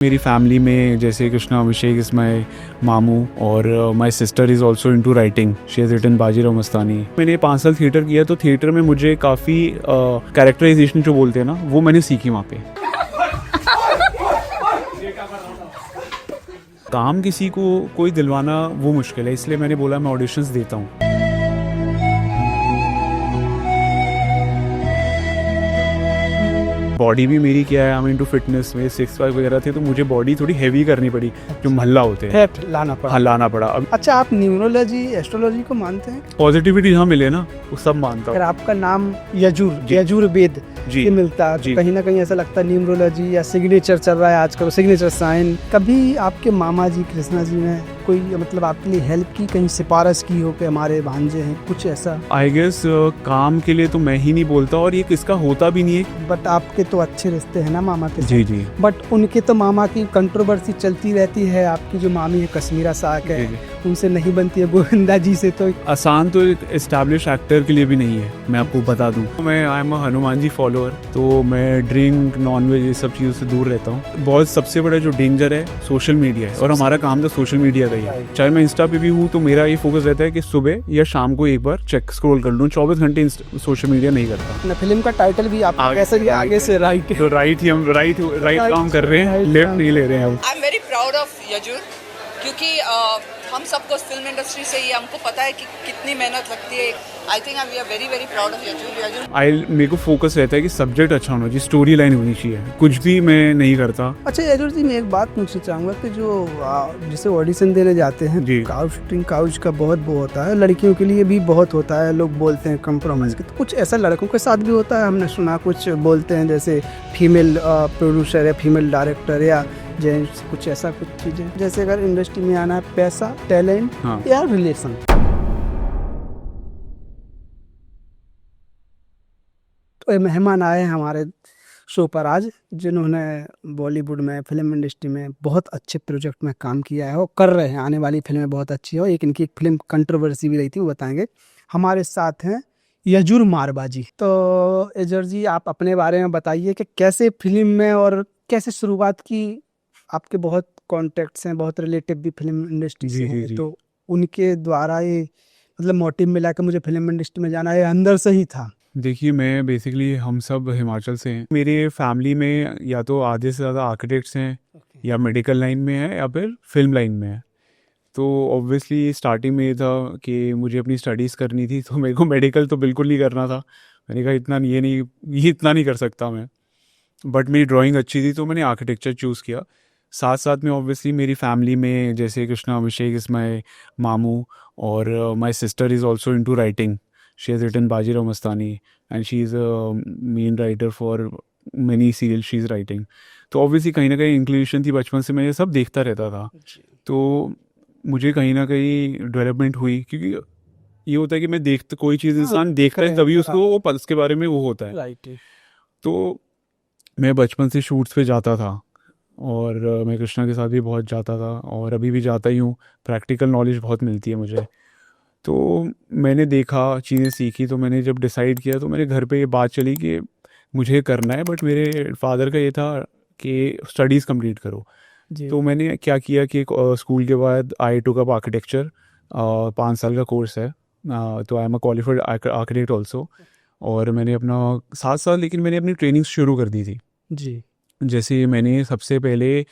मेरी फैमिली में जैसे कृष्णा अभिषेक इज माई मामू और my sister is also into writing. She has written Bajirao Mastani. मैंने 5 साल थिएटर किया तो थिएटर में मुझे काफ़ी कैरेक्टराइजेशन जो बोलते हैं ना वो मैंने सीखी वहाँ पे। काम किसी को कोई दिलवाना वो मुश्किल है, इसलिए मैंने बोला मैं ऑडिशंस देता हूँ। बॉडी भी मेरी क्या है, आई मीन टू फिटनेस में 6 पैक वगैरह थे तो मुझे बॉडी थोड़ी हैवी करनी पड़ी, जो महल्ला होते हैं लाना पड़ा। हाँ लाना पड़ा। अब अच्छा, आप न्यूरोलॉजी एस्ट्रोलॉजी को मानते हैं? पॉजिटिविटी जहाँ मिले ना वो सब मानता अगर हूँ। आपका नाम यजुर्वेद जी ये मिलता है जी। तो कहीं ना कहीं ऐसा लगता है न्यूमरोलॉजी या सिग्नेचर चल रहा है आजकल, सिग्नेचर साइन। कभी आपके मामा जी कृष्णा जी ने कोई मतलब आपके लिए हेल्प की, कहीं सिफारिश की हो कि हमारे भांजे हैं, कुछ ऐसा? आई गेस काम के लिए तो मैं ही नहीं बोलता और ये किसका होता भी नहीं है। बट आपके तो अच्छे रिश्ते हैं ना मामा के साथ। जी जी बट उनके तो मामा की कंट्रोवर्सी चलती रहती है। आपकी जो मामी है कश्मीरा साक है, जी। उनसे नहीं बनती है, गोविंदा जी से तो। आसान तो एक एस्टैब्लिश एक्टर के लिए भी नहीं है, मैं आपको बता दूं। मैं I am Hanuman ji follower, तो मैं ड्रिंक नॉनवेज ये सब चीज़ों से दूर रहता हूँ। बहुत सबसे बड़ा जो डेंजर है सोशल मीडिया है और हमारा काम तो सोशल मीडिया का ही है। चाहे मैं इंस्टा पे भी हूँ तो मेरा ये फोकस रहता है कि सुबह या शाम को एक बार चेक स्क्रॉल कर लूँ, 24 घंटे सोशल मीडिया नहीं करता। ना फिल्म का टाइटल भी आप कैसे भी आगे से राइट तो राइट ही हम राइट काम कर रहे हैं, लेफ्ट नहीं ले रहे हैं अब। I am very proud of Yajur, क्योंकि हम सबको फिल्म इंडस्ट्री से ही हमको पता है कि कितनी मेहनत लगती है। I think we are very very proud of Yajur. मेरे को फोकस रहता है कि सब्जेक्ट अच्छा होना चाहिए, स्टोरी लाइन होनी चाहिए, कुछ भी मैं नहीं करता। अच्छा यजुर जी, मैं एक बात पूछना चाहूँगा कि जो जिसे ऑडिशन देने जाते हैं, जी। काउच शूटिंग काउच का बहुत वो होता है, लड़कियों के लिए भी बहुत होता है। लोग बोलते हैं कंप्रोमाइज़ की, तो कुछ ऐसा लड़कों के साथ भी होता है? हमने सुना कुछ बोलते हैं जैसे फीमेल प्रोड्यूसर या फीमेल डायरेक्टर या जेंट्स, कुछ ऐसा कुछ चीज़ें, जैसे अगर इंडस्ट्री में आना है पैसा, टैलेंट हाँ। या रिलेशन। तो ये मेहमान आए हैं हमारे शो पर आज, जिन्होंने बॉलीवुड में फिल्म इंडस्ट्री में बहुत अच्छे प्रोजेक्ट में काम किया है और कर रहे हैं। आने वाली फिल्में बहुत अच्छी है और एक इनकी एक फिल्म कंट्रोवर्सी भी रही थी, वो बताएंगे। हमारे साथ हैं यजुर मारवाजी। तो यजुर जी, आप अपने बारे में बताइए कि कैसे फिल्म में और कैसे शुरुआत की। आपके बहुत कॉन्टेक्ट्स हैं, बहुत रिलेटिव भी फिल्म इंडस्ट्री से हैं, तो उनके द्वारा ये मतलब मोटिव मिला कि मुझे फिल्म इंडस्ट्री में जाना है, अंदर से ही था? देखिए, मैं बेसिकली हम सब हिमाचल से हैं। मेरे फैमिली में या तो आधे से ज़्यादा आर्किटेक्ट्स हैं या मेडिकल लाइन में है या फिर फिल्म लाइन में है। तो ऑब्वियसली स्टार्टिंग में ये था कि मुझे अपनी स्टडीज़ करनी थी, तो मेरे को मेडिकल तो बिल्कुल नहीं करना था। मैंने कहा ये इतना नहीं कर सकता मैं। बट मेरी ड्राइंग अच्छी थी तो मैंने आर्किटेक्चर चूज़ किया। साथ साथ में ऑब्वियसली मेरी फैमिली में जैसे कृष्णा अभिषेक इज़ माई मामू और my sister is also into writing. She has written Bajirao Mastani and she is a main writer for many serial she is writing. तो ऑब्वियसली कहीं ना कहीं इंक्लिनेशन थी, बचपन से मैं ये सब देखता रहता था। तो मुझे कहीं ना कहीं डेवलपमेंट हुई, क्योंकि ये होता है कि मैं देखता कोई चीज़ इंसान देखता है तभी उसको वो पल्स के बारे में वो होता है। राइट। तो मैं बचपन से शूट्स पे जाता था और मैं कृष्णा के साथ भी बहुत जाता था और अभी भी जाता ही हूँ। प्रैक्टिकल नॉलेज बहुत मिलती है मुझे। तो मैंने देखा, चीज़ें सीखी, तो मैंने जब डिसाइड किया तो मेरे घर पे ये बात चली कि मुझे करना है, बट मेरे फादर का ये था कि स्टडीज़ कंप्लीट करो। तो मैंने क्या किया कि स्कूल के बाद आई टुक अप आर्किटेक्चर। 5 साल का कोर्स है, तो आई am a qualified architect also. और मैंने अपना 7 साल, लेकिन मैंने अपनी ट्रेनिंग शुरू कर दी थी। जी। जैसे मैंने सबसे पहले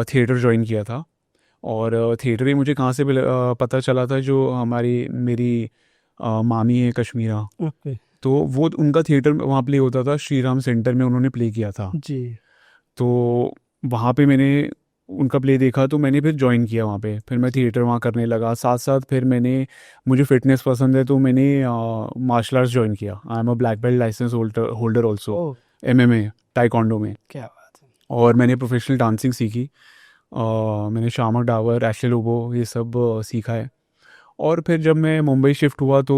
थिएटर ज्वाइन किया था और थिएटर ही मुझे कहाँ से पता चला था, जो मेरी मामी है कश्मीरा, ओके। तो वो उनका थिएटर वहाँ प्ले होता था, श्री राम सेंटर में उन्होंने प्ले किया था। जी। तो वहाँ पे मैंने उनका प्ले देखा तो मैंने फिर ज्वाइन किया वहाँ पे, फिर मैं थिएटर वहाँ करने लगा। साथ साथ फिर मुझे फिटनेस पसंद है तो मैंने मार्शल आर्ट्स ज्वाइन किया। I am a black belt license holder also, MMA taekwondo में। क्या बात है। और मैंने प्रोफेशनल डांसिंग सीखी। मैंने शामक डावर, एशले लोबो ये सब सीखा है। और फिर जब मैं मुंबई शिफ्ट हुआ तो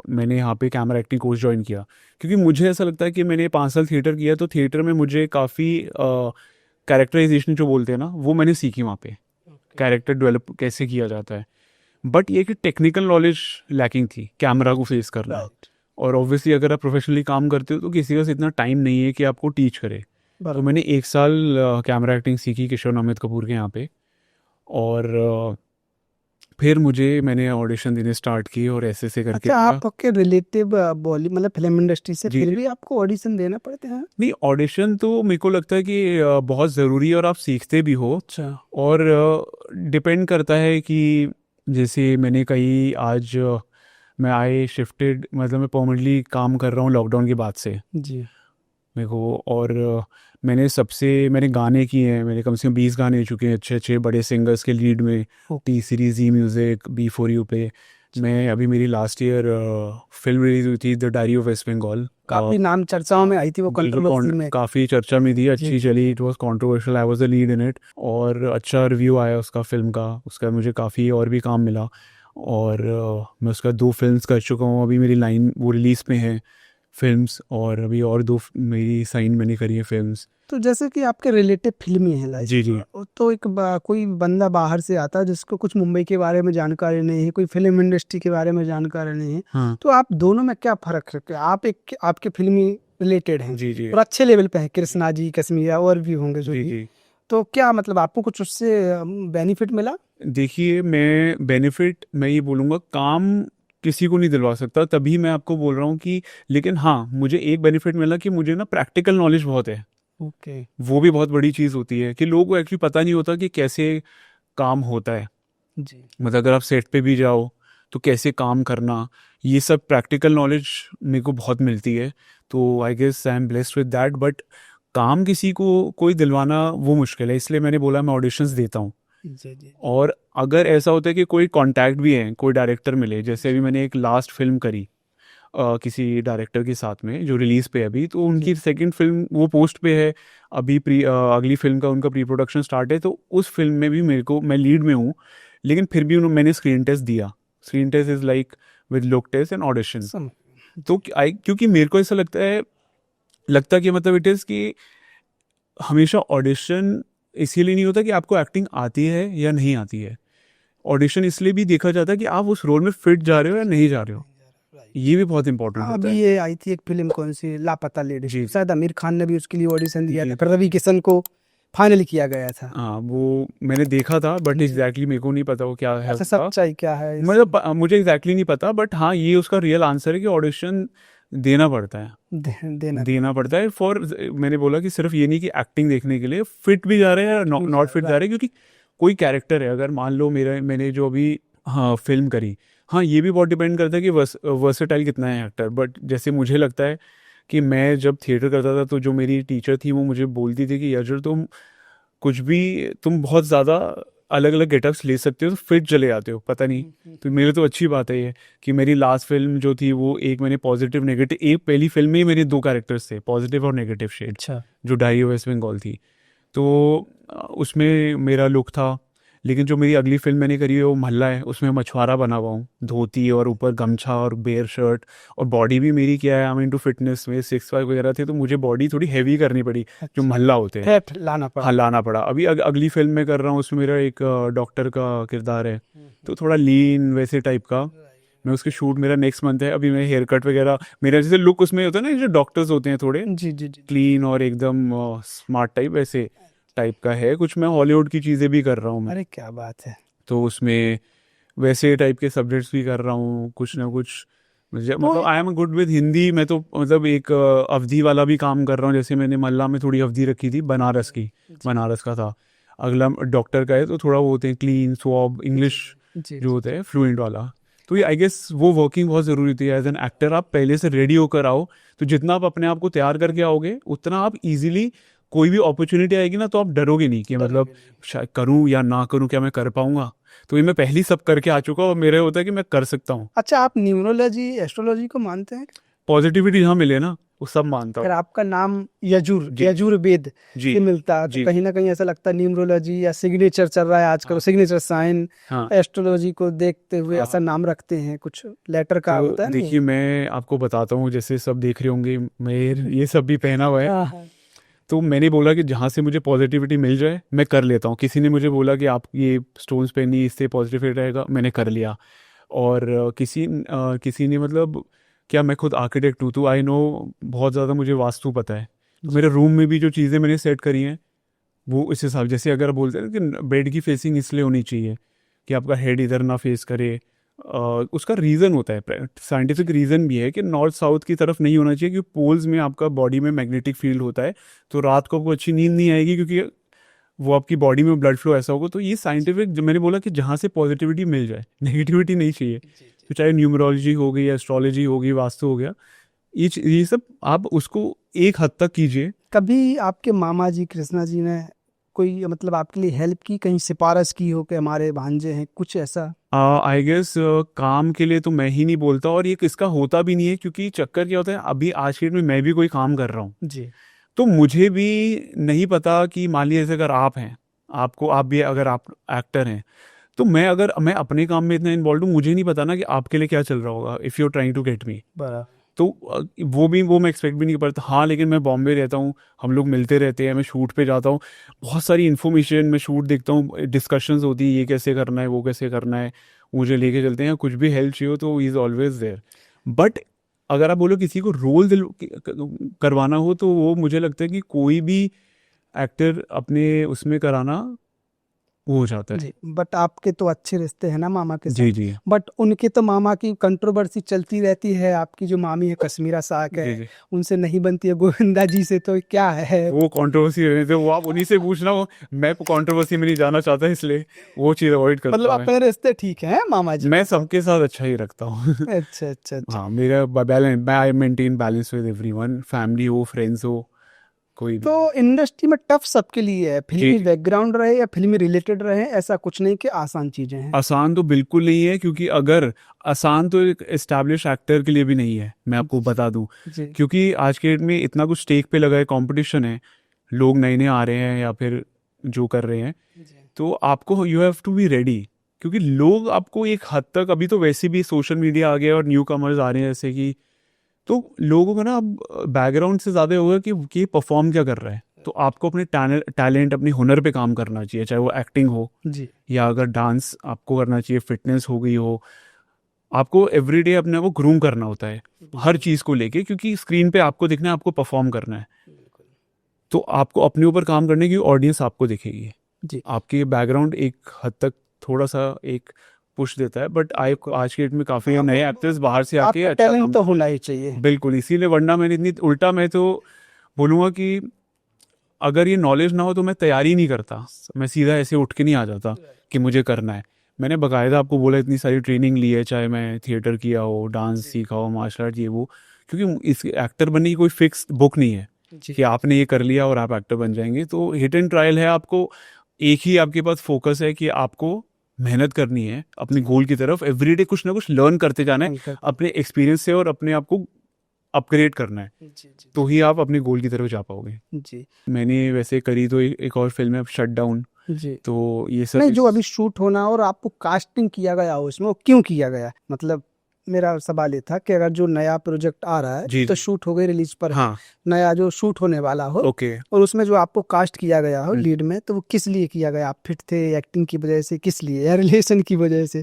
मैंने यहाँ पे कैमरा एक्टिंग कोर्स ज्वाइन किया, क्योंकि मुझे ऐसा लगता है कि मैंने 5 साल थिएटर किया तो थिएटर में मुझे काफ़ी कैरेक्टराइजेशन जो बोलते हैं ना वो मैंने सीखी वहाँ पे। कैरेक्टर डेवलप कैसे किया जाता है। बट ये कि टेक्निकल नॉलेज लैकिंग थी, कैमरा को फेस करना। और ऑब्वियसली अगर आप प्रोफेशनली काम करते हो तो किसी के पास इतना टाइम नहीं है कि आपको टीच करे। तो बराबर। मैंने 1 साल कैमरा एक्टिंग सीखी किशोर अमित कपूर के यहाँ पे। और फिर मैंने ऑडिशन देने स्टार्ट किए और ऐसे करके अच्छा, मेरा आपके रिलेटिव बॉली मतलब फिल्म इंडस्ट्री से जी फिर जी भी आपको ऑडिशन देना पड़ते हैं? नहीं, ऑडिशन तो मेरे को लगता है कि बहुत ज़रूरी है और आप सीखते भी हो। अच्छा। और डिपेंड करता है कि जैसे मैंने कहीं आज मैं आई शिफ्टेड, मतलब मैं परमानेंटली काम कर रहा हूँ लॉकडाउन के बाद से जी। मेरे को। और मैंने गाने किए हैं, मैंने कम से कम 20 गाने चुके हैं अच्छे अच्छे बड़े सिंगर्स के लीड में। ओ, टी सीरीज, ई म्यूज़िक, B4U पे। मैं अभी मेरी लास्ट ईयर फिल्म रिलीज हुई थी the diary of West Bengal. काफी नाम चर्चाओं में आई थी वो, कंट्रोवर्सी में। काफ़ी चर्चा में थी, जी अच्छी चली, it was controversial, I was the lead in it. और अच्छा रिव्यू आया उसका फिल्म का, उसका मुझे काफ़ी और भी काम मिला। और मैं उसका 2 फिल्म्स कर चुका हूँ, अभी मेरी लाइन वो रिलीज़ पे हैं फिल्म्स। और अभी और 2 मेरी साइन मैंने करी है फिल्म्स। तो जैसे कि आपके रिलेटिव फिल्मी है लाइक, जी जी तो कोई बंदा बाहर से आता है जिसको कुछ मुंबई के बारे में जानकारी नहीं है, कोई फिल्म इंडस्ट्री के बारे में जानकारी नहीं है, हाँ तो आप दोनों में क्या फर्क रखते हैं? आपके फिल्मी रिलेटेड हैं जी जी और अच्छे लेवल पे हैं, कृष्णा जी, कश्मीरा और भी होंगे जो जी भी, जी तो क्या मतलब आपको कुछ उससे बेनिफिट मिला? देखिए, मैं ये बोलूँगा, काम किसी को नहीं दिलवा सकता, तभी मैं आपको बोल रहा हूँ कि लेकिन हाँ, मुझे एक बेनिफिट मिला कि मुझे ना प्रैक्टिकल नॉलेज बहुत है। ओके। वो भी बहुत बड़ी चीज़ होती है कि लोगों को एक्चुअली पता नहीं होता कि कैसे काम होता है। जी। मतलब अगर आप सेट पे भी जाओ तो कैसे काम करना, ये सब प्रैक्टिकल नॉलेज मेरे को बहुत मिलती है। तो I guess I am blessed with that. But काम किसी को कोई दिलवाना वो मुश्किल है, इसलिए मैंने बोला मैं ऑडिशंस देता हूँ। जी जी। और अगर ऐसा होता है कि कोई कांटेक्ट भी है, कोई डायरेक्टर मिले, जैसे अभी मैंने एक लास्ट फिल्म करी किसी डायरेक्टर के साथ में जो रिलीज पे है अभी, तो उनकी सेकंड फिल्म वो पोस्ट पे है अभी। अगली फिल्म का उनका प्री प्रोडक्शन स्टार्ट है, तो उस फिल्म में भी मैं लीड में हूँ। लेकिन फिर भी मैंने स्क्रीन टेस्ट दिया। Screen test is like with look test and audition. तो क्योंकि मेरे को ऐसा लगता कि मतलब इट इज़ कि हमेशा ऑडिशन इसीलिए नहीं होता कि आपको एक्टिंग आती है या नहीं आती है। ऑडिशन इसलिए भी देखा जाता है कि आप उस रोल में फिट जा रहे हो या नहीं जा रहे हो। ये भी बहुत इंपॉर्टेंट होता अभी है। ये आई थी एक फिल्म, कौन सी, लापता लेडीज, जी शायद आमिर खान ने भी उसके लिए ऑडिशन दिया जी था, फिर रवि किशन को फाइनल किया गया था। हाँ, वो मैंने देखा था बट एग्जैक्टली मेरे को नहीं पता वो क्या है अच्छा, उसका। सच्चाई क्या है मतलब मुझे एग्जैक्टली नहीं पता, बट हाँ ये उसका रियल आंसर है कि ऑडिशन देना पड़ता है। देना देना पड़ता है फॉर, मैंने बोला कि सिर्फ ये नहीं कि एक्टिंग देखने के लिए फिट भी जा रहे हैं या नॉट फिट जा रहे हैं। क्योंकि कोई कैरेक्टर है, अगर मान लो मैंने जो अभी हाँ फिल्म करी, हाँ ये भी बहुत डिपेंड करता है कि वर्सेटाइल कितना है एक्टर। बट जैसे मुझे लगता है कि मैं जब थिएटर करता था तो जो मेरी टीचर थी वो मुझे बोलती थी कि यार तुम बहुत ज़्यादा अलग अलग गेटअप्स ले सकते हो तो फिट चले जाते हो, पता नहीं। तो मेरे तो अच्छी बात है ये कि मेरी लास्ट फिल्म जो थी वो एक मैंने पॉजिटिव नेगेटिव, एक पहली फिल्म में ही मेरे 2 कैरेक्टर्स थे, पॉजिटिव और नेगेटिव शेड, अच्छा। जो डायरी ऑफ वेस्ट बंगाल थी। तो उसमें मेरा लुक था। लेकिन जो मेरी अगली फिल्म मैंने करी है वो महल्ला है, उसमें मछुआरा बना हुआ हूँ, धोती और ऊपर गमछा और बेयर शर्ट। और बॉडी भी मेरी क्या है, आई मीन टू फिटनेस में 6 पैक वगैरह थे, तो मुझे बॉडी थोड़ी हैवी करनी पड़ी जो महल्ला होते हैं। फैट लाना पड़ा। हाँ, लाना पड़ा। अभी अगली फिल्म में कर रहा हूँ, उसमें मेरा एक डॉक्टर का किरदार है, तो थोड़ा लीन वैसे टाइप का। मैं उसके शूट मेरा नेक्स्ट मंथ है। अभी मैं हेयर कट वगैरह, मेरा जैसे लुक उसमें होता है ना, जो डॉक्टर्स होते हैं थोड़े जी जी जी। क्लीन और एकदम स्मार्ट टाइप, वैसे टाइप का है कुछ। मैं हॉलीवुड की चीज़ें भी कर रहा हूँ मैं, अरे क्या बात है। तो उसमें वैसे टाइप के सब्जेक्ट्स भी कर रहा हूँ कुछ ना कुछ। मतलब I am good with Hindi. मैं तो मतलब एक अवधि वाला भी काम कर रहा हूँ, जैसे मैंने मल्ला में थोड़ी अवधि रखी थी बनारस की, बनारस का था। अगला डॉक्टर का है तो थोड़ा वो होते हैं क्लीन स्वॉब इंग्लिश जी जो होता है फ्लुएंट वाला। तो ये आई गेस वो वर्किंग बहुत ज़रूरी होती है एज एन एक्टर। आप पहले से रेडी होकर आओ, तो जितना आप अपने आप को तैयार करके आओगे उतना आप इजीली, कोई भी अपॉर्चुनिटी आएगी ना तो आप डरोगे नहीं कि मतलब शायद करूं या ना करूं, क्या मैं कर पाऊंगा। तो ये मैं पहली सब करके आ चुका हूँ और मेरा होता है कि मैं कर सकता हूँ। अच्छा, आप न्यूमरोलॉजी, एस्ट्रोलॉजी को मानते हैं? पॉजिटिविटी जहाँ मिले ना वो सब मानता फिर हूँ। आपका नाम यजुर, जी यजुर्वेद जी से मिलता है, तो जी कहीं ना कहीं ऐसा लगता है न्यूमरोलॉजी या सिग्नेचर चल रहा है आजकल, सिग्नेचर साइन, हाँ एस्ट्रोलॉजी को देखते हुए ऐसा हाँ। नाम रखते हैं, कुछ लेटर का तो होता है देखिए, नहीं? मैं आपको बताता हूँ, जैसे सब देख रहे होंगे मैं ये सब भी पहना हुआ है। हाँ हाँ। तो मैंने बोला कि जहाँ से मुझे पॉजिटिविटी मिल जाए मैं कर लेता हूँ। किसी ने मुझे बोला कि आप ये स्टोन्स पहनिए, इससे पॉजिटिविटी रहेगा, मैंने कर लिया। और किसी ने मतलब, क्या मैं खुद आर्किटेक्ट हूँ तो आई नो बहुत ज़्यादा मुझे वास्तु पता है तो मेरे रूम में भी जो चीज़ें मैंने सेट करी हैं वो इस हिसाब, जैसे अगर बोलते हैं कि बेड की फेसिंग इसलिए होनी चाहिए कि आपका हेड इधर ना फेस करे, उसका रीज़न होता है, साइंटिफिक रीज़न भी है कि नॉर्थ साउथ की तरफ नहीं होना चाहिए, क्योंकि पोल्स में आपका बॉडी में मैग्नेटिक फील्ड होता है, तो रात को आपको अच्छी नींद नहीं आएगी, क्योंकि वो आपकी बॉडी में ब्लड फ्लो ऐसा होगा। तो ये साइंटिफिक, जो मैंने बोला कि जहाँ से पॉजिटिविटी मिल जाए, नेगेटिविटी नहीं चाहिए। तो चाहे न्यूमरोलॉजी हो गई, एस्ट्रोलॉजी हो गई, वास्तु हो गया, ये सब आप उसको एक हद तक कीजिए। कभी आपके मामा जी कृष्णा जी ने कोई मतलब आपके लिए हेल्प की, कहीं सिफारिश की हो कि हमारे भांजे हैं, कुछ ऐसा? आई गेस काम के लिए तो मैं ही नहीं बोलता, और ये किसका होता भी नहीं है, क्योंकि चक्कर क्या होता है, अभी आज के डेट में मैं भी कोई काम कर रहा हूँ, जी तो मुझे भी नहीं पता कि मान लीजिए जैसे अगर आप हैं, आप भी अगर आप एक्टर हैं, तो मैं अपने काम में इतना इन्वॉल्व हूँ, मुझे नहीं पता ना कि आपके लिए क्या चल रहा होगा, if you are trying to get me. बड़ा तो वो मैं एक्सपेक्ट भी नहीं करता। हाँ, लेकिन मैं बॉम्बे रहता हूँ, हम लोग मिलते रहते हैं, मैं शूट पे जाता हूँ, बहुत सारी इन्फॉर्मेशन, मैं शूट देखता हूँ, डिस्कशंस होती है, ये कैसे करना है, वो कैसे करना है, मुझे लेके चलते हैं, कुछ भी हेल्प चाहिए तो he is always there. But अगर आप बोलो किसी को रोल करवाना हो, तो वो मुझे लगता है कि कोई भी एक्टर अपने उसमें कराना वो हो जाता है। जी। बट आपके तो अच्छे रिश्ते हैं ना मामा के जी साथ? जी बट उनके तो मामा की कंट्रोवर्सी चलती रहती है, आपकी जो मामी है कश्मीरा साक जी है, जी, उनसे नहीं बनती है, गोविंदा जी से, तो क्या है? वो कंट्रोवर्सी रहने थे, वो आप उन्हीं से पूछना, वो मैं कंट्रोवर्सी में नहीं जाना चाहता, इसलिए वो चीज़ अवॉइड मतलब करता हूँ। अपने रिश्ते ठीक हैं मामा जी मैं के साथ? सबके साथ अच्छा ही रखता हूँ। अच्छा अच्छा अच्छा। हाँ, मेरा balance, I maintain balance with everyone, family हो, फ्रेंड्स हो, कोई भी। तो इंडस्ट्री में टफ सबके लिए है, जी फिल्मी जी, बैकग्राउंड रहे या फिल्मी रिलेटेड रहे, ऐसा कुछ नहीं कि आसान चीजें हैं। आसान तो बिल्कुल नहीं है, क्योंकि अगर आसान तो एक एस्टैब्लिश एक्टर के लिए भी नहीं है, मैं आपको बता दूं, जी क्योंकि आज के डेट में इतना कुछ स्टेक पे लगा है, कंपटीशन है, लोग नए नए आ रहे हैं या फिर जो कर रहे हैं, तो आपको you have to be ready, क्योंकि लोग आपको एक हद तक, अभी तो वैसे भी सोशल मीडिया आ गया और न्यू कमर्स आ रहे हैं, जैसे कि, तो लोगों को ना अब बैकग्राउंड से ज़्यादा होगा कि परफॉर्म क्या कर रहा है, तो आपको अपने टैलेंट, अपने हुनर पे काम करना चाहिए, चाहे वो एक्टिंग हो जी या अगर डांस आपको करना चाहिए, फिटनेस हो गई हो, आपको एवरीडे अपने आप को ग्रूम करना होता है हर चीज़ को लेके, क्योंकि स्क्रीन पे आपको दिखना है, आपको परफॉर्म करना है, तो आपको अपने ऊपर काम करने की ऑडियंस आपको दिखेगी। जी आपके बैकग्राउंड एक हद तक थोड़ा सा एक पुश देता है, बट आज के डेट में काफ़ी नए एक्टर्स बाहर से आके आपका अच्छा टैलेंट काम, तो होना ही चाहिए। बिल्कुल, इसीलिए, वरना मैंने इतनी उल्टा, मैं तो बोलूँगा कि अगर ये नॉलेज ना हो तो मैं तैयारी नहीं करता, मैं सीधा ऐसे उठ के नहीं आ जाता कि मुझे करना है। मैंने बाकायदा आपको बोला, इतनी सारी ट्रेनिंग ली है, चाहे मैं थिएटर किया हो, डांस सीखा हो, मार्शल आर्ट, ये वो, क्योंकि इस एक्टर बनने की कोई फिक्स बुक नहीं है जी कि आपने ये कर लिया और आप एक्टर बन जाएंगे, तो हिट एंड ट्रायल है। आपको एक ही आपके पास फोकस है कि आपको मेहनत करनी है अपने गोल की तरफ, एवरीडे कुछ ना कुछ लर्न करते जाना है अपने एक्सपीरियंस से, और अपने आप को अपग्रेड करना है, जी जी तो ही आप अपने गोल की तरफ जा पाओगे। जी मैंने वैसे करी तो एक और फिल्म है, शट डाउन, जी। तो ये सब नहीं, जो अभी शूट होना और आपको कास्टिंग किया गया हो उसमें, वो क्यों किया गया? मतलब मेरा सवाल ये था कि अगर जो नया प्रोजेक्ट आ रहा है जी तो जी, शूट हो गई, रिलीज पर है, हाँ, नया जो शूट होने वाला हो, ओके। और उसमें जो आपको कास्ट किया गया हो लीड में, तो वो किस लिए किया गया? आप फिट थे एक्टिंग की वजह से, किस लिए, या रिलेशन की वजह से?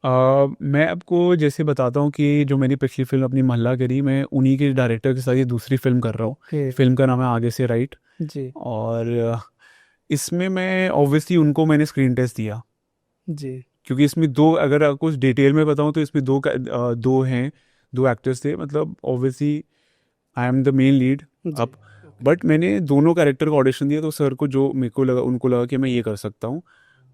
मैं आपको जैसे बताता हूँ कि जो मैंने पिछली फिल्म अपनी महल्ला करी, मैं उन्हीं के डायरेक्टर के साथ ये दूसरी फिल्म कर रहा हूँ। ओके फिल्म का नाम है आगे से राइट, जी और इसमें मैं ऑब्वियसली उनको मैंने स्क्रीन टेस्ट दिया, जी क्योंकि इसमें दो, अगर आपको कुछ डिटेल में बताऊँ तो इसमें दो एक्टर्स थे, मतलब obviously I am the main lead जी अब, बट मैंने दोनों कैरेक्टर का ऑडिशन दिया, तो सर को जो मेरे को लगा, उनको लगा कि मैं ये कर सकता हूँ,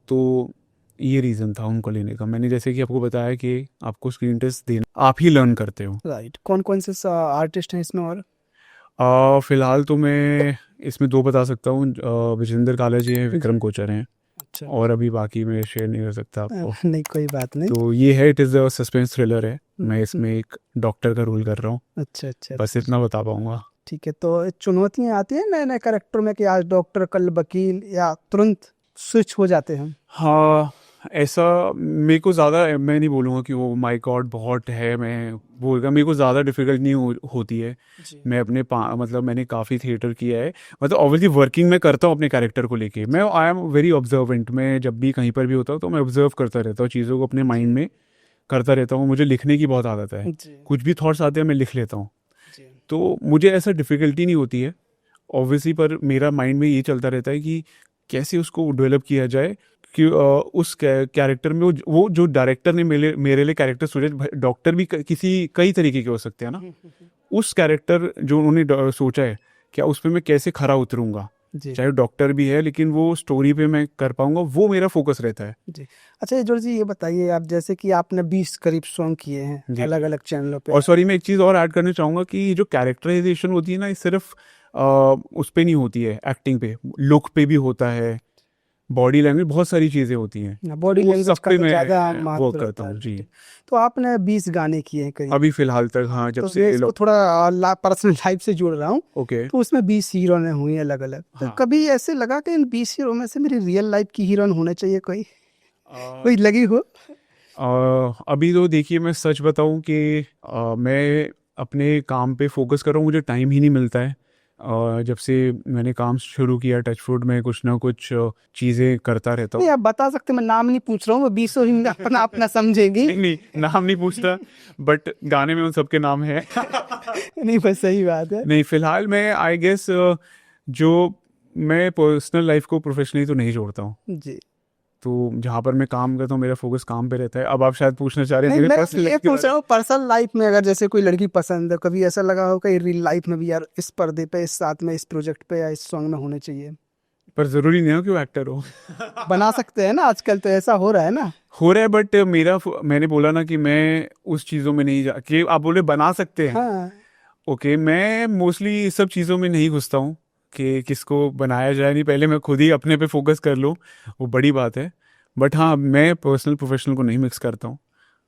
तो ये रीज़न था उनको लेने का। मैंने जैसे कि आपको बताया कि आपको स्क्रीन टेस्ट देना, आप ही लर्न करते हो। राइट। कौन कौन से आर्टिस्ट हैं इसमें? और फिलहाल तो मैं इसमें दो बता सकता हूँ, विजेंद्र काला जी हैं, विक्रम कोचर हैं, अच्छा और अभी बाकी मैं शेयर नहीं कर सकता आपको। नहीं, कोई बात नहीं। तो ये है, it is a suspense thriller है, मैं इसमें एक डॉक्टर का रोल कर रहा हूँ, अच्छा अच्छा बस इतना बता पाऊंगा। ठीक है। तो चुनौतियां आती हैं नए नए कैरेक्टर में कि आज डॉक्टर कल वकील, या तुरंत स्विच हो जाते हैं? हाँ, ऐसा मेरे को ज़्यादा, मैं नहीं बोलूँगा कि वो माय गॉड बहुत है, मैं बोलूँगा मेरे को ज़्यादा डिफिकल्ट नहीं होती है। जी मैं अपने मतलब मैंने काफ़ी थिएटर किया है, मतलब ऑब्वियसली वर्किंग में करता हूँ अपने कैरेक्टर को लेके, मैं आई एम वेरी ऑब्जर्वेंट, मैं जब भी कहीं पर भी होता हूँ तो मैं ऑब्जर्व करता रहता हूँ, चीज़ों को अपने माइंड में करता रहता हूँ, मुझे लिखने की बहुत आदत है, जी कुछ भी थॉट्स आते हैं मैं लिख लेता हूँ, जी तो मुझे ऐसा डिफ़िकल्टी नहीं होती है। ऑब्वियसली, पर मेरा माइंड में ये चलता रहता है कि कैसे उसको डेवलप किया जाए कि उस कैरेक्टर में वो जो डायरेक्टर ने मेरे लिए कैरेक्टर सोचे, डॉक्टर भी किसी कई तरीके के हो सकते हैं ना, उस कैरेक्टर जो उन्होंने सोचा है क्या उस पर मैं कैसे खरा उतरूंगा, जी चाहे डॉक्टर भी है लेकिन वो स्टोरी पे मैं कर पाऊंगा, वो मेरा फोकस रहता है। जी। अच्छा जॉर्ज जी, ये बताइए आप, जैसे कि आपने 20 करीब सॉन्ग किए हैं जी। अलग अलग चैनलों पे। और सॉरी, मैं एक चीज़ और ऐड करना चाहूँगा कि जो कैरेक्टराइजेशन होती है ना, ये सिर्फ उस पे नहीं होती है, एक्टिंग पे, लुक पे भी होता है, बॉडी लैंग्वेज, बहुत सारी चीज़ें होती हैं, बॉडी वो लैंग्वेज सब का पे तो मैं ज़्यादा वर्क महत्व करता रहता हूँ है। जी। तो आपने 20 गाने किए हैं करीब। अभी फिलहाल तक, हाँ, जब तो से मैं इसको थोड़ा पर्सनल लाइफ से जोड़ रहा हूँ। ओके। तो उसमें 20 हीरोइनें हुई अलग अलग। तो हाँ। कभी ऐसे लगा कि इन 20 हीरो में से मेरी रियल लाइफ की हीरोइन होने चाहिए कोई लगी हो? अभी तो देखिए, मैं सच बताऊं कि मैं अपने काम पे फोकस कर रहा हूँ, मुझे टाइम ही नहीं मिलता है। जब से मैंने काम शुरू किया टचवुड में, कुछ ना कुछ चीज़ें करता रहता नहीं हूँ। आप बता सकते, मैं नाम नहीं पूछ रहा हूँ, वो 20 ही अपना अपना समझेगी। नहीं नहीं, नाम नहीं पूछता, बट गाने में उन सबके नाम है। नहीं बस सही बात है। नहीं, फिलहाल मैं आई गेस जो मैं पर्सनल लाइफ को प्रोफेशनली तो नहीं जोड़ता हूँ, जी। तो जहाँ पर मैं काम करता हूँ मेरा फोकस काम पे रहता है। अब आप शायद पूछना चाह रहे हैं नहीं मेरे मैं पर्सनल ये लाइफ के पूछ बारे रहा हूँ, पर्सनल लाइफ में अगर जैसे कोई लड़की पसंद है, कभी ऐसा लगा हो कि रियल लाइफ में भी यार इस पर्दे पे, इस साथ में, इस प्रोजेक्ट पे या इस सॉन्ग में होने चाहिए? में। पर ज़रूरी नहीं हो कि वो एक्टर हो। बना सकते हैं ना, आजकल तो ऐसा हो रहा है ना। हो रहा है, बट मैंने बोला ना कि मैं उस चीज़ों में नहीं जा कि आप बोले बना सकते हैं। हाँ ओके, मैं मोस्टली इस सब चीज़ों में नहीं घुसता हूँ कि किसको बनाया जाए, नहीं, पहले मैं खुद ही अपने पे फोकस कर लूँ, वो बड़ी बात है। बट हाँ, मैं पर्सनल प्रोफेशनल को नहीं मिक्स करता हूँ,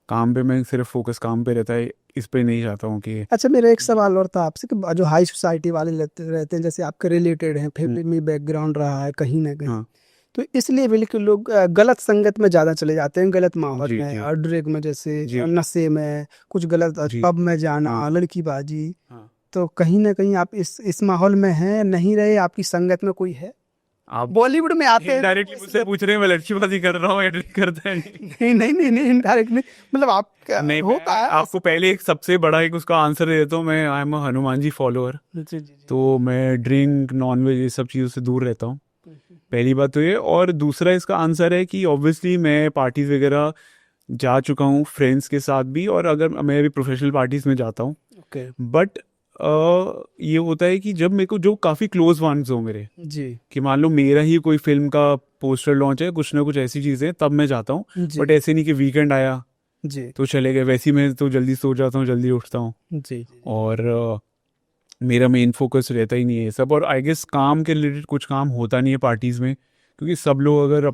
काम पे मैं सिर्फ फोकस काम पे रहता है, इस पे नहीं चाहता हूँ कि अच्छा, मेरा एक सवाल और था आपसे कि जो हाई सोसाइटी वाले रहते हैं, जैसे आपके रिलेटेड हैं, फैमिली बैकग्राउंड रहा है कहीं ना कहीं, हाँ तो इसलिए बिल्कुल लोग गलत संगत में ज़्यादा चले जाते हैं, गलत माहौल जी में जी और ड्रग में, जैसे जी नशे में, कुछ गलत जी पब में जाना, हाँ लड़कीबाजी। हाँ। तो कहीं ना कहीं आप इस माहौल में हैं, नहीं रहे, आपकी संगत में कोई है? आप बॉलीवुड में आते हैं डायरेक्टली मुझसे पूछ रहे हैं मैं लड़कीबाजी कर रहा हूँ या ड्रिंक करता है? नहीं नहीं नहीं नहीं, इनडायरेक्ट नहीं, मतलब आप नहीं, होता है। आपको पहले एक सबसे बड़ा एक उसका आंसर दे देता हूँ, मैं I am Hanuman ji follower, जी जी जी। तो मैं ड्रिंक नॉनवेज ये सब चीज़ों से दूर रहता हूँ, पहली बात तो ये। और दूसरा इसका आंसर है कि ऑब्वियसली मैं पार्टीज वगैरह जा चुका हूँ फ्रेंड्स के साथ भी, और अगर मैं भी प्रोफेशनल पार्टीज में जाता हूँ, ओके बट ये होता है कि जब मेरे को जो काफ़ी क्लोज वंस हो मेरे, जी कि मान लो मेरा ही कोई फिल्म का पोस्टर लॉन्च है, कुछ ना कुछ ऐसी चीज़ें, तब मैं जाता हूँ। जी बट ऐसे नहीं कि वीकेंड आया जी तो चले गए, वैसे ही मैं तो जल्दी सो जाता हूँ, जल्दी उठता हूँ, जी। और मेरा मेन फोकस रहता ही नहीं है ये सब। और आई गेस काम के रिलेटेड कुछ काम होता नहीं है पार्टीज़ में, क्योंकि सब लोग अगर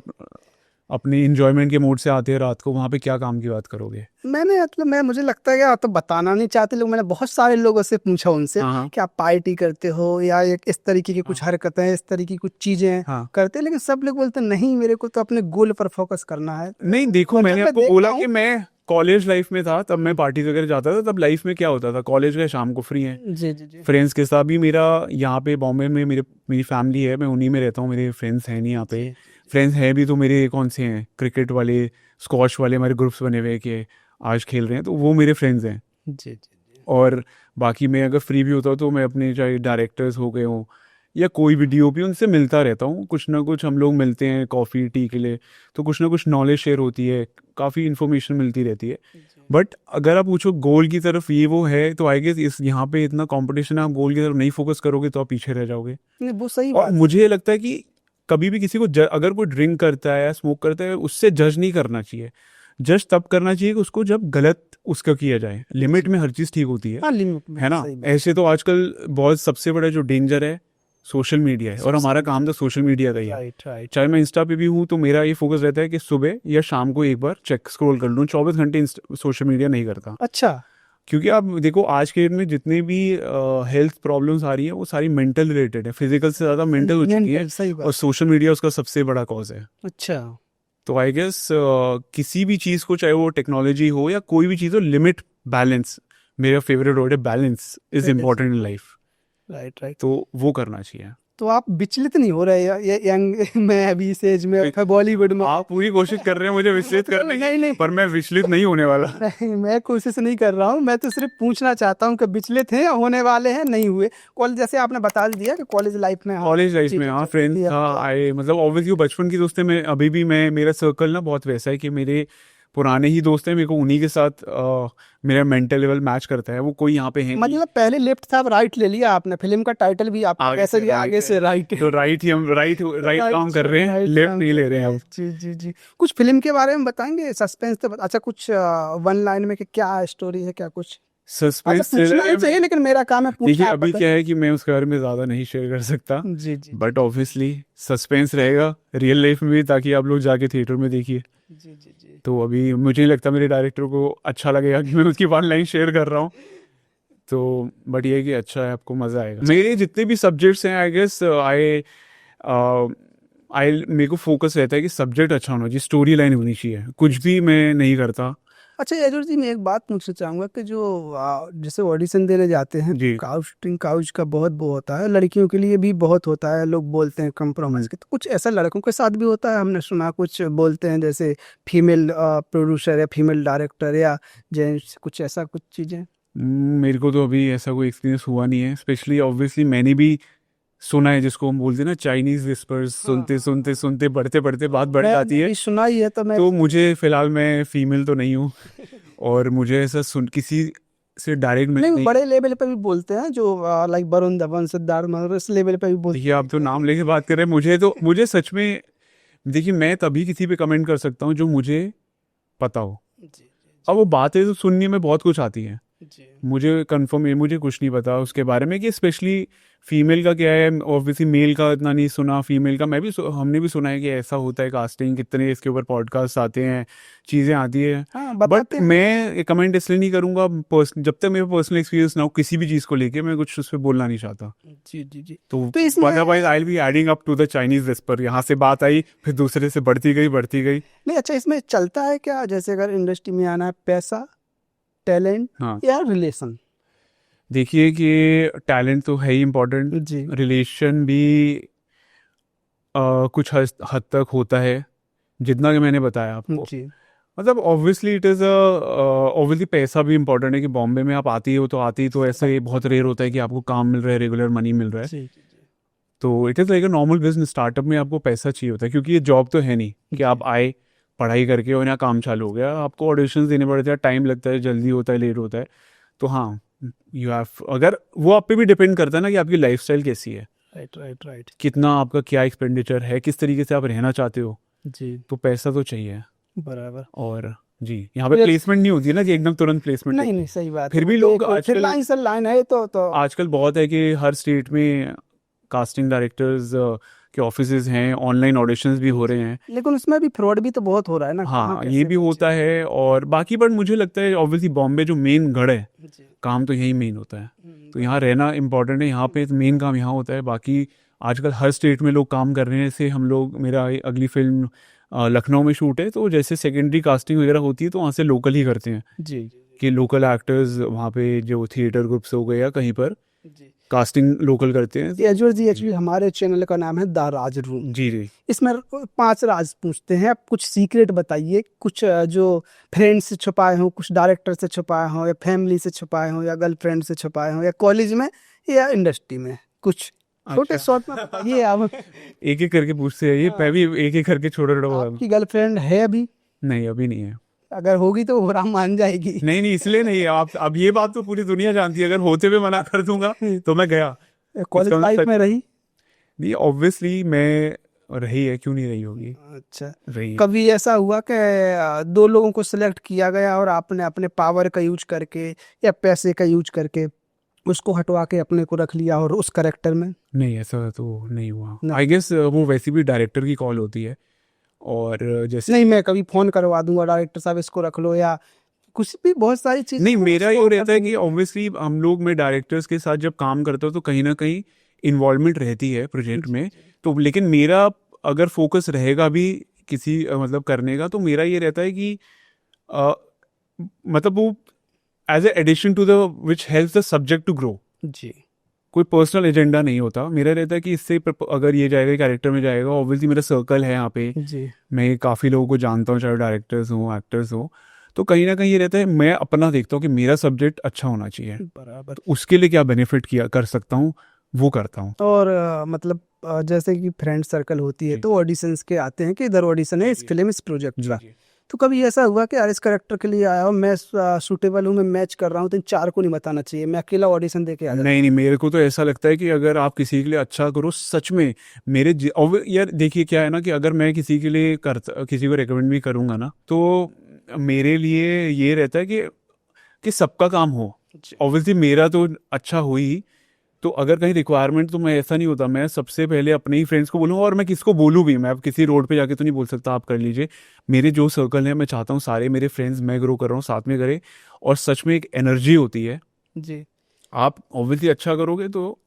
अपने इंजॉयमेंट के मूड से आते हैं रात को, वहाँ पे क्या काम की बात करोगे? मैंने मतलब मैं मुझे लगता है कि आप तो बताना नहीं चाहते लोग, मैंने बहुत सारे लोगों से पूछा उनसे हाँ कि आप पार्टी करते हो या एक इस तरीके की कुछ हरकतें, इस तरीके की कुछ चीजें हाँ। करते हैं, लेकिन सब लोग बोलते हैं नहीं, मेरे को तो अपने गोल पर फोकस करना है। नहीं देखो, मतलब मैंने मैं आपको देखता बोला हूँ। कि मैं कॉलेज लाइफ में था, तब मैं पार्टी वगैरह जाता था, तब लाइफ में क्या होता था, कॉलेज का शाम को फ्री है, जी जी जी फ्रेंड्स के साथ भी। मेरा यहाँ पे बॉम्बे में मेरी फैमिली है, मैं उन्हीं में रहता हूँ, मेरे फ्रेंड्स हैं नहीं यहाँ पे। फ्रेंड्स हैं भी तो मेरे कौन से हैं, क्रिकेट वाले, स्क्वॉश वाले, हमारे ग्रुप्स बने हुए हैं कि आज खेल रहे हैं, तो वो मेरे फ्रेंड्स हैं। जी जी। और बाकी मैं अगर फ्री भी होता हूँ तो मैं अपने चाहे डायरेक्टर्स हो गए हों या कोई भी DOP, उनसे मिलता रहता हूँ, कुछ ना कुछ हम लोग मिलते हैं कॉफ़ी टी के लिए, तो कुछ ना कुछ नॉलेज शेयर होती है, काफ़ी इन्फॉर्मेशन मिलती रहती है। बट अगर आप पूछो गोल की तरफ ये वो है, तो आई गेस इस यहाँ पे इतना कंपटीशन है, आप गोल की तरफ नहीं फोकस करोगे तो आप पीछे रह जाओगे। नहीं वो सही और बात। मुझे ये लगता है कि कभी भी किसी को अगर कोई ड्रिंक करता है या स्मोक करता है, उससे जज नहीं करना चाहिए। जज तब करना चाहिए कि उसको जब गलत उसका किया जाए, लिमिट में हर चीज़ ठीक होती है, हाँ लिमिट में, है ना? सही बात। ऐसे तो आजकल बहुत सबसे बड़ा जो डेंजर है सोशल मीडिया है, और हमारा काम तो सोशल मीडिया का ही है। Right right. चाहे मैं इंस्टा पे भी हूँ तो मेरा ये फोकस रहता है कि सुबह या शाम को एक बार चेक स्क्रॉल कर लूँ, 24 घंटे सोशल मीडिया नहीं करता। अच्छा। क्योंकि आप देखो आज के डेट में जितने भी हेल्थ प्रॉब्लम्स आ रही है वो सारी मेंटल रिलेटेड है, फिजिकल से ज़्यादा मेंटल हो चुकी है, Mental, सही और बात। सोशल मीडिया उसका सबसे बड़ा कॉज है। अच्छा। तो आई गेस किसी भी चीज़ को, चाहे वो टेक्नोलॉजी हो या कोई भी चीज़ हो, लिमिट, बैलेंस, मेरा फेवरेट वर्ड है, balance is important in life, right right. तो वो करना चाहिए। तो आप विचलित नहीं हो रहे ये यंग मैं अभी इस एज में बॉलीवुड में? आप पूरी कोशिश कर रहे हैं मुझे विचलित करने नहीं, नहीं। की, पर मैं विचलित नहीं होने वाला। नहीं, मैं कोशिश नहीं कर रहा हूँ, मैं तो सिर्फ पूछना चाहता हूँ कि विचलित हैं या होने वाले हैं, नहीं हुए? कॉलेज जैसे आपने बता दिया कि कॉलेज लाइफ में, हाँ, कॉलेज लाइफ में चीजें हाँ चलती फ्रेंड्स है। था, आए मतलब ऑब्वियसली बचपन की दोस्त है। मैं अभी भी मेरा सर्कल ना बहुत वैसा है कि मेरे पुराने ही दोस्त हैं, मेरे को उन्हीं के साथ मेरा मेंटल लेवल मैच करता है। वो कोई यहाँ पे है नहीं। मतलब पहले लेफ्ट था, अब राइट ले लिया आपने। फिल्म का टाइटल भी आप आगे वैसे से भी right आगे है। से राइट है। तो राइट ही हम राइट काम कर रहे हैं, right लेफ्ट काम नहीं कर ले रहे हैं अब। जी जी जी। कुछ फिल्म के बारे में बताएंगे, सस्पेंस तो अच्छा कुछ वन लाइन में कि क्या स्टोरी है, क्या कुछ? अच्छा, सस्पेंस पूछना ही चाहिए, लेकिन मेरा काम है देखिए पूछना। अभी क्या है कि मैं उसके बारे में ज़्यादा नहीं शेयर कर सकता, जी जी बट ऑब्वियसली सस्पेंस रहेगा रियल लाइफ में भी, ताकि आप लोग जाके थिएटर में देखिए। जी जी जी। तो अभी मुझे नहीं लगता मेरे डायरेक्टर को अच्छा लगेगा कि मैं उसकी वन लाइन शेयर कर रहा हूँ। तो बट ये है कि अच्छा है, आपको मज़ा आएगा। मेरे जितने भी सब्जेक्ट्स हैं आई गेस मेरे को फोकस रहता है कि सब्जेक्ट अच्छा होना चाहिए, स्टोरी लाइन होनी चाहिए, कुछ भी मैं नहीं करता। अच्छा यजुर जी, मैं एक बात पूछना चाहूंगा कि जो जैसे ऑडिशन देने जाते हैं, जी। कास्टिंग काउच का बहुत वो होता है, लड़कियों के लिए भी बहुत होता है, लोग बोलते हैं कम्प्रोमाइज के, तो कुछ ऐसा लड़कों के साथ भी होता है? हमने सुना कुछ बोलते हैं जैसे फीमेल प्रोड्यूसर या फीमेल डायरेक्टर या जेंट्स, कुछ ऐसा कुछ चीजें? मेरे को तो अभी ऐसा कोई एक्सपीरियंस हुआ नहीं है। स्पेशली ऑब्वियसली मैंने भी सुना है, जिसको हम बोलते हैं ना चाइनीज विस्पर्स, सुनते सुनते सुनते बढ़ते बढ़ते बात बढ़ जाती है। भी सुना ही है, तो मैं तो मुझे फिलहाल मैं फीमेल तो नहीं हूँ और मुझे ऐसा सुन किसी से डायरेक्ट नहीं, बड़े लेवल पे भी बोलते हैं, जो लाइक वरुण धवन, सिद्धार्थ मल्होत्रा, इस लेवल पे भी बोलते देखिए आप तो नाम लेके बात कर रहे हैं। मुझे सच में देखिए, मैं तभी किसी पे कमेंट कर सकता हूँ जो मुझे पता हो। हैं। जी अब वो बातें तो सुनने में बहुत कुछ आती हैं, जी मुझे कंफर्म मुझे कुछ नहीं पता उसके बारे में कि स्पेशली फीमेल का क्या है। ऑब्वियसली मेल का इतना नहीं सुना, फीमेल का हमने भी सुना है कि ऐसा होता है कास्टिंग, कितने इसके ऊपर पॉडकास्ट आते हैं, चीज़ें आती है। हाँ, बट बताते हैं। मैं कमेंट इसलिए नहीं करूँगा, जब तक मेरा पर्सनल एक्सपीरियंस ना हो किसी भी चीज़ को लेके, मैं कुछ उस पर बोलना नहीं चाहता। जी जी जी। तो तो इसमें otherwise I will be adding up to the Chinese whisper. यहाँ से बात आई, फिर दूसरे से बढ़ती गई। नहीं, अच्छा इसमें चलता है क्या, जैसे अगर इंडस्ट्री में आना है, पैसा, टैलेंट हाँ या रिलेशन? देखिए कि टैलेंट तो है ही इम्पोर्टेंट, जी रिलेशन भी कुछ हद तक होता है, जितना कि मैंने बताया आपको। जी मतलब ऑब्वियसली इट इज़ ऑब्वियसली पैसा भी इम्पोर्टेंट है कि बॉम्बे में आप आती हो तो ऐसा ये बहुत रेयर होता है कि आपको काम मिल रहा है, रेगुलर मनी मिल रहा है। जी तो it is like a normal business. Startup में आपको पैसा चाहिए होता है, क्योंकि ये जॉब तो है नहीं कि आप आए, पढ़ाई करके और यहाँ काम चालू हो गया। आपको ऑडिशंस देने पड़ते हैं, टाइम लगता है, जल्दी होता है, लेट होता है। तो हाँ, यू हैव, अगर वो आप पे भी डिपेंड करता है ना कि आपकी लाइफस्टाइल कैसी है, राइट राइट राइट। कितना आपका क्या एक्सपेंडिचर है, किस तरीके से आप रहना चाहते हो। जी तो पैसा तो चाहिए। बराबर। और जी, यहाँ पे Yes. प्लेसमेंट नहीं होती है ना कि एकदम तुरंत प्लेसमेंट। नहीं नहीं, सही बात फिर है। भी वो लोग तो एक फिर लाइन से लाइन है, तो आजकल बहुत है कि हर स्टेट में कास्टिंग डायरेक्टर्स के ऑफिसेज हैं, ऑनलाइन ऑडिशंस भी हो रहे हैं। लेकिन उसमें भी फ्रॉड भी तो बहुत हो रहा है ना। कहाँ हाँ, कैसे ये भी होता है। और बाकी बट मुझे लगता है ऑब्वियसली बॉम्बे जो मेन गढ़ है, जी। काम तो यही मेन होता है। तो यहाँ रहना इम्पोर्टेंट है, यहाँ पे मेन काम यहाँ होता है। बाकी आजकल हर स्टेट में लोग काम कर रहे हैं। जैसे हम लोग, मेरा अगली फिल्म लखनऊ में शूट है, तो जैसे सेकेंडरी कास्टिंग वगैरह होती है तो वहाँ से लोकल ही करते हैं जी कि लोकल एक्टर्स वहाँ पे जो थिएटर ग्रुप्स हो गए या कहीं पर जी। कास्टिंग लोकल करते हैं। यजुर जी, एक्चुअली हमारे चैनल का नाम है द राज रूम। जी जी। इसमें 5 राज पूछते हैं, आप कुछ सीक्रेट बताइए, कुछ जो फ्रेंड्स से छुपाए हों, कुछ डायरेक्टर से छुपाए हों, या फैमिली से छुपाए हों, या गर्लफ्रेंड से छुपाए हों, या कॉलेज में या इंडस्ट्री में, कुछ छोटे शॉर्ट में बताइए आप। एक एक करके पूछते हैं ये, मैं भी एक एक करके छोटा छोटा बता दूं। आपकी गर्लफ्रेंड है अभी? नहीं, अभी नहीं है। अगर होगी तो बुरा मान जाएगी। नहीं, इसलिए नहीं है। आप अब ये बात तो पूरी दुनिया जानती है, अगर होते हुए मना कर दूंगा तो मैं गया। कॉलेज इसका लाइफ मतलब में रही? नहीं, ऑब्वियसली मैं रही है, क्यों नहीं रही होगी, अच्छा, रही है। कभी ऐसा हुआ कि 2 लोगों को सिलेक्ट किया गया और आपने अपने पावर का यूज करके या पैसे का यूज करके उसको हटवा के अपने को रख लिया और उस करेक्टर में? नहीं, ऐसा तो नहीं हुआ। ना। आई गेस वो वैसे भी डायरेक्टर की कॉल होती है। और जैसे नहीं, मैं कभी फोन करवा दूंगा, डायरेक्टर साहब इसको रख लो, या कुछ भी, बहुत सारी चीजें। नहीं, मेरा ये रहता है कि ऑब्वियसली हम लोग, मैं डायरेक्टर्स के साथ जब काम करता हूँ तो कहीं ना कहीं इन्वॉल्वमेंट रहती है प्रोजेक्ट में। तो लेकिन मेरा अगर फोकस रहेगा भी किसी मतलब करने का, तो मेरा ये रहता है कि मतलब वो as a addition to the which helps the subject to grow. जी कोई पर्सनल एजेंडा नहीं होता मेरा, रहता है कि इससे अगर ये जाएगा कैरेक्टर में जाएगा, ऑब्वियसली मेरा सर्कल है यहाँ पे, जी मैं काफ़ी लोगों को जानता हूँ, चाहे डायरेक्टर्स हों एक्टर्स हों, तो कहीं ना कहीं ये रहता है मैं अपना देखता हूँ कि मेरा सब्जेक्ट अच्छा होना चाहिए, बराबर। तो उसके लिए क्या बेनिफिट किया कर सकता हूँ वो करता हूँ। और मतलब जैसे कि फ्रेंड सर्कल होती है जी। तो ऑडिशंस के आते हैं कि इधर ऑडिशन है इस जी। फिल्म इस प्रोजेक्ट जी का, जी तो कभी ऐसा हुआ कि यार इस करेक्टर के लिए आया हूँ मैं, सूटेबल हूँ, मैं मैच कर रहा हूँ, तो इन 4 को नहीं बताना चाहिए, मैं अकेला ऑडिशन दे के आ जाता नहीं नहीं, मेरे को तो ऐसा लगता है कि अगर आप किसी के लिए अच्छा करो सच में, यार देखिए क्या है ना कि अगर मैं किसी के लिए किसी को रेकमेंड भी करूंगा ना, तो मेरे लिए ये रहता है कि सबका काम हो, जी। ऑब्वियसली मेरा तो अच्छा हो ही, तो अगर कहीं रिक्वायरमेंट, तो मैं ऐसा नहीं होता, मैं सबसे पहले अपने ही फ्रेंड्स को बोलूँगा, और मैं किसको बोलूँ भी, मैं अब किसी रोड पे जाके तो नहीं बोल सकता आप कर लीजिए, मेरे जो सर्कल है मैं चाहता हूँ सारे मेरे फ्रेंड्स, मैं ग्रो कर रहा हूँ साथ में करें, और सच में एक एनर्जी होती है, जी। आप ऑब्वियसली अच्छा करोगे तो।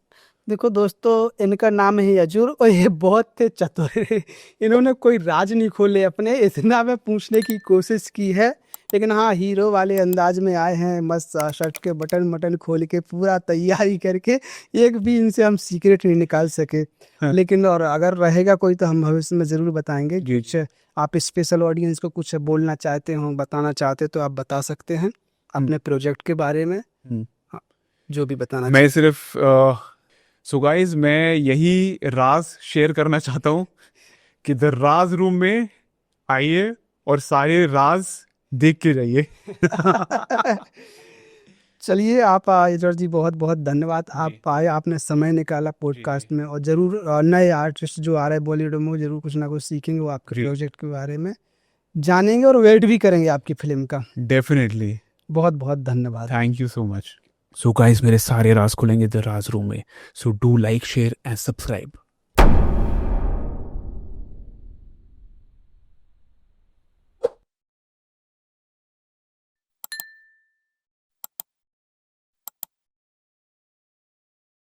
देखो दोस्तों, इनका नाम है यजुर और ये बहुत थे चतुर इन्होंने कोई राज नहीं खोले अपने, इतना मैं पूछने की कोशिश की है, लेकिन हाँ हीरो वाले अंदाज में आए हैं, मस्त शर्ट के बटन खोल के पूरा तैयारी करके, एक भी इनसे हम सीक्रेट नहीं निकाल सके। हाँ। लेकिन और अगर रहेगा कोई तो हम भविष्य में ज़रूर बताएंगे। जी। कुछ आप स्पेशल ऑडियंस को कुछ बोलना चाहते हो, बताना चाहते हो, तो आप बता सकते हैं अपने प्रोजेक्ट के बारे में, हाँ, जो भी बताना मैं सिर्फ सो गाइस मैं यही राज शेयर करना चाहता हूँ कि द राज रूम में आइए और सारे राज देख के जाइए। चलिए आप यजर जी बहुत बहुत धन्यवाद, आप आए, आपने समय निकाला पॉडकास्ट में, और ज़रूर नए आर्टिस्ट जो आ रहे हैं बॉलीवुड में वो ज़रूर कुछ ना कुछ सीखेंगे, वो आपके जी। प्रोजेक्ट के बारे में जानेंगे और वेट भी करेंगे आपकी फिल्म का। डेफिनेटली, बहुत बहुत धन्यवाद। Thank you so much. So guys मेरे सारे राज खुलेंगे द राज रूम में, so do like share and subscribe.